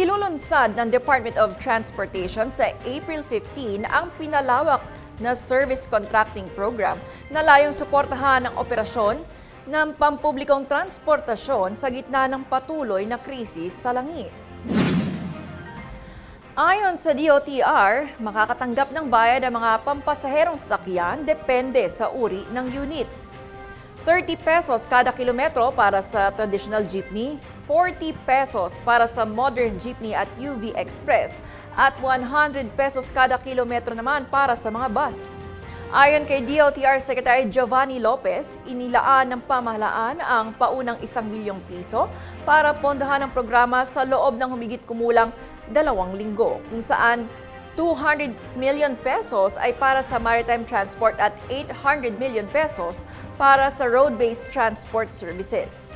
Ilulunsad ng Department of Transportation sa April 15 ang pinalawak na service contracting program na layong suportahan ang operasyon ng pampublikong transportasyon sa gitna ng patuloy na krisis sa langis. Ayon sa DOTR, makakatanggap ng bayad ang mga pampasaherong sasakyan depende sa uri ng unit. 30 pesos kada kilometro para sa traditional jeepney, 40 pesos para sa modern jeepney at UV Express at 100 pesos kada kilometro naman para sa mga bus. Ayon kay DOTR Secretary Giovanni Lopez, inilaan ng pamahalaan ang paunang 1 milyong piso para pondahan ang programa sa loob ng humigit kumulang 2 linggo, kung saan 200 million pesos ay para sa maritime transport at 800 million pesos para sa road-based transport services.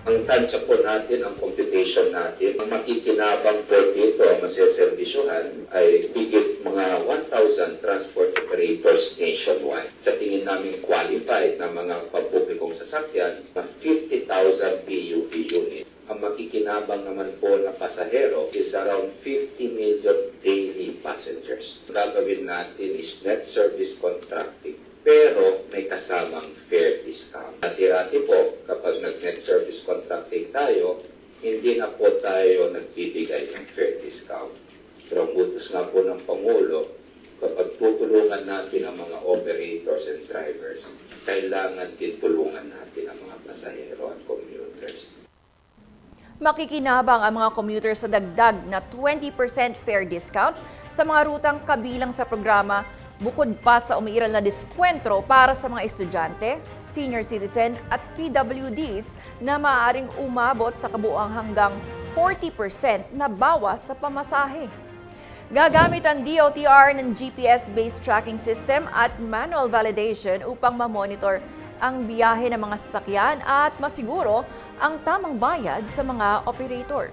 Ang tansya po natin, ang computation natin, ang makikinabang po dito, ang maseservisyohan ay higit mga 1,000 transport operators nationwide. Sa tingin namin qualified na mga pampublikong sasakyan na 50,000 PUV unit. Ang makikinabang naman po na pasahero is around 50 million daily passengers. Gagawin natin is net service contracting. Pero may kasamang fare discount. Dati-dati po, kapag nag-net service contracting tayo, hindi na po tayo nagbibigay ng fare discount. Pero ang utos nga po ng Pangulo, kapag tutulungan natin ang mga operators and drivers, kailangan din tulungan natin ang mga pasahero at commuters. Makikinabang ang mga commuter sa dagdag na 20% fare discount sa mga rutang kabilang sa programa, bukod pa sa umiiral na diskwento para sa mga estudyante, senior citizen at PWDs na maaaring umabot sa kabuuang hanggang 40% na bawas sa pamasahe. Gagamit ang DOTR ng GPS-based tracking system at manual validation upang ma-monitor ang biyahe ng mga sasakyan at masiguro ang tamang bayad sa mga operator.